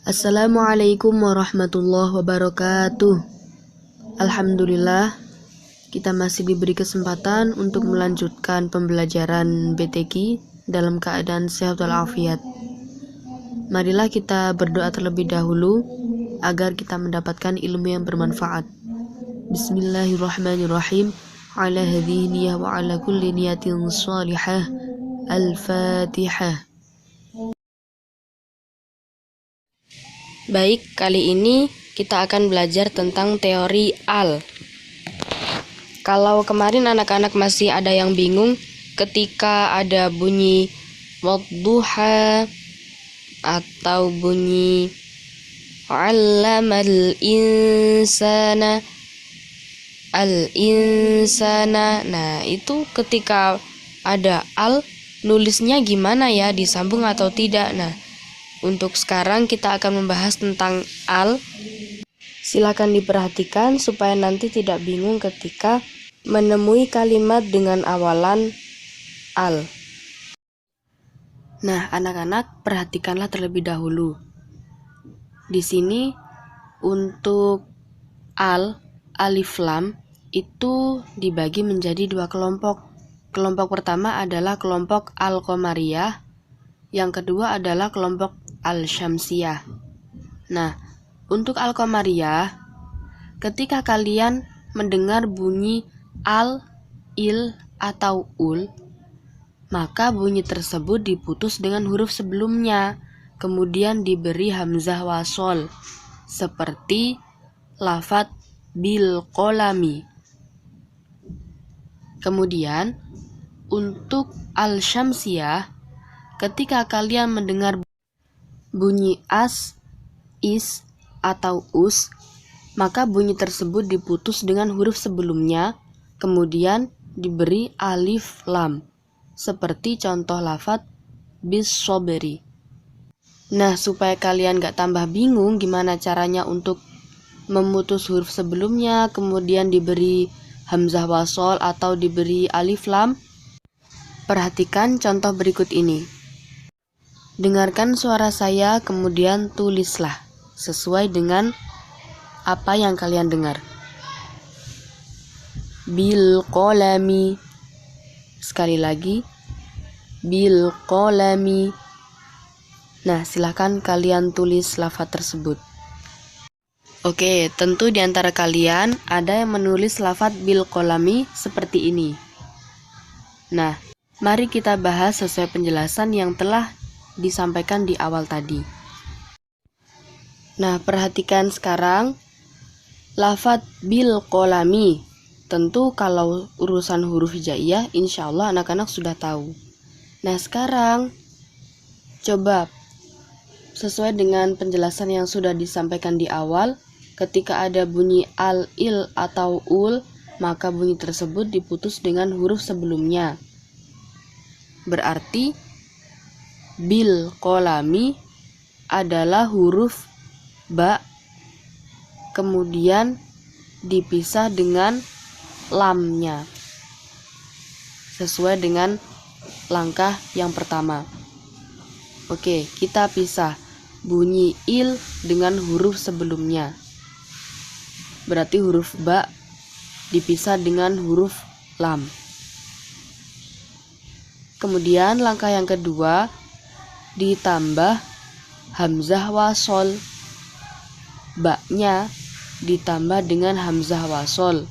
Assalamualaikum warahmatullahi wabarakatuh. Alhamdulillah, kita masih diberi kesempatan untuk melanjutkan pembelajaran BTQ dalam keadaan sehat walafiat. Marilah kita berdoa terlebih dahulu agar kita mendapatkan ilmu yang bermanfaat. Bismillahirrahmanirrahim. Ala hadhihi niyah wa ala kulli niyatin shalihah. Al-Fatihah. Baik, kali ini kita akan belajar tentang teori al. Kalau kemarin anak-anak masih ada yang bingung ketika ada bunyi wadduha atau bunyi 'allamal insana al-insana. Nah, itu ketika ada al, nulisnya gimana ya, disambung atau tidak? Nah, untuk sekarang kita akan membahas tentang al. Silakan diperhatikan supaya nanti tidak bingung ketika menemui kalimat dengan awalan al. Nah, anak-anak perhatikanlah terlebih dahulu. Di sini untuk al, alif lam itu dibagi menjadi dua kelompok. Kelompok pertama adalah kelompok al-qamariyah, yang kedua adalah kelompok al-syamsiyah. Nah, untuk al-qamariyah, ketika kalian mendengar bunyi al, il, atau ul, maka bunyi tersebut diputus dengan huruf sebelumnya, kemudian diberi hamzah wasol, seperti lafadz bil qolami. Kemudian, untuk al-syamsiyah, ketika kalian mendengar bunyi as, is, atau us, maka bunyi tersebut diputus dengan huruf sebelumnya, kemudian diberi alif lam, seperti contoh lafadz bis soberi. Nah, supaya kalian gak tambah bingung gimana caranya untuk memutus huruf sebelumnya, kemudian diberi hamzah wasol atau diberi alif lam, perhatikan contoh berikut ini. Dengarkan suara saya, kemudian tulislah sesuai dengan apa yang kalian dengar. Bil qolami. Sekali lagi, bil qolami. Nah, silahkan kalian tulis lafaz tersebut. Oke, tentu di antara kalian ada yang menulis lafaz bil qolami seperti ini. Nah, mari kita bahas sesuai penjelasan yang telah disampaikan di awal tadi. Nah, perhatikan sekarang lafadz bil qolami. Tentu kalau urusan huruf hijaiyah, insya Allah anak-anak sudah tahu. Nah, sekarang coba sesuai dengan penjelasan yang sudah disampaikan di awal, ketika ada bunyi al, il, atau ul, maka bunyi tersebut diputus dengan huruf sebelumnya. Berarti bil qolami adalah huruf ba, kemudian dipisah dengan lamnya, sesuai dengan langkah yang pertama. Oke, kita pisah bunyi il dengan huruf sebelumnya. Berarti huruf ba dipisah dengan huruf lam. Kemudian langkah yang kedua, ditambah hamzah wasol. Ba-nya ditambah dengan hamzah wasol.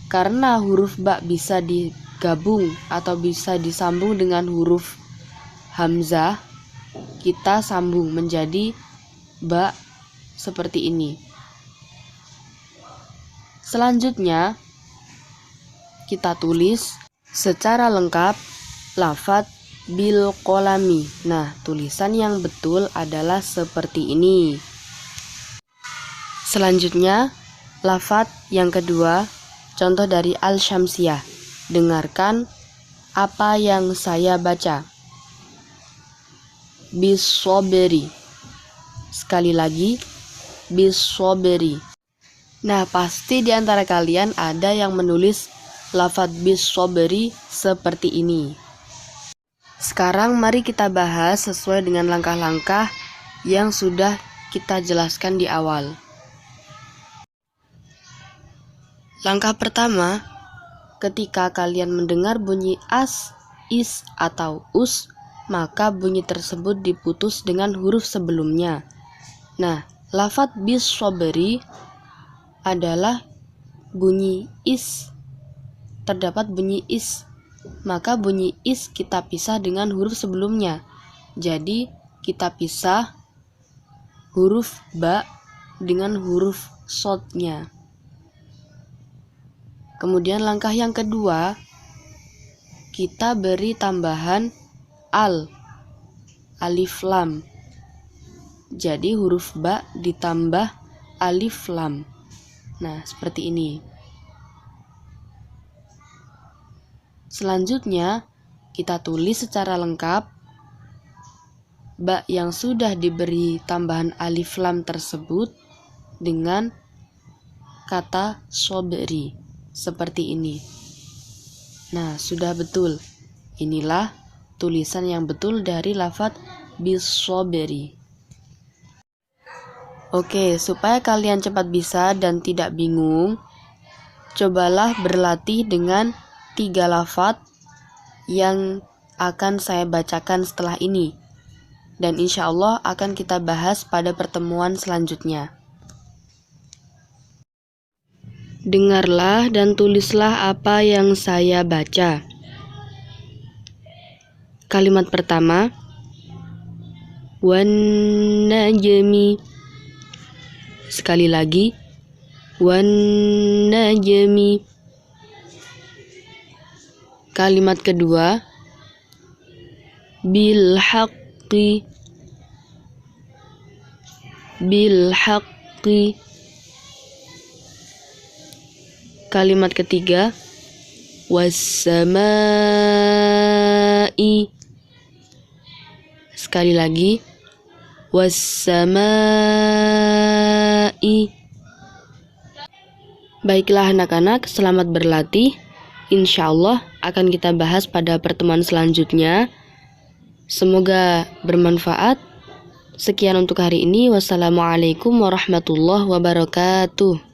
Karena huruf ba bisa digabung atau bisa disambung dengan huruf hamzah, kita sambung menjadi ba seperti ini. Selanjutnya, kita tulis secara lengkap lafadz bil qolami. Nah, tulisan yang betul adalah seperti ini. Selanjutnya, lafadz yang kedua, contoh dari al-syamsiyah. Dengarkan apa yang saya baca. Bis soberi. Sekali lagi, bis soberi. Nah, pasti di antara kalian ada yang menulis lafadz bis soberi seperti ini. Sekarang mari kita bahas sesuai dengan langkah-langkah yang sudah kita jelaskan di awal. Langkah pertama, ketika kalian mendengar bunyi as, is, atau us, maka bunyi tersebut diputus dengan huruf sebelumnya. Nah, lafadz bis sobri adalah bunyi is. Terdapat bunyi is, maka bunyi is kita pisah dengan huruf sebelumnya. Jadi, kita pisah huruf ba dengan huruf sodnya. Kemudian langkah yang kedua, kita beri tambahan alif lam. Jadi huruf ba ditambah alif lam. Nah, seperti ini. Selanjutnya, kita tulis secara lengkap ba yang sudah diberi tambahan alif lam tersebut dengan kata sobri. Seperti ini. Nah, sudah betul. Inilah tulisan yang betul dari lafadz bis sobri. Oke, supaya kalian cepat bisa dan tidak bingung, cobalah berlatih dengan 3 lafadz yang akan saya bacakan setelah ini. Dan insya Allah akan kita bahas pada pertemuan selanjutnya. Dengarlah dan tulislah apa yang saya baca. Kalimat pertama, wan najmi. Sekali lagi, wan najmi. Kalimat kedua, bil haqqi. Bil haqqi. Kalimat ketiga, was-samai. Sekali lagi, was-samai. Baiklah anak-anak, selamat berlatih. Insya Allah akan kita bahas pada pertemuan selanjutnya. Semoga bermanfaat. Sekian untuk hari ini. Wassalamualaikum warahmatullahi wabarakatuh.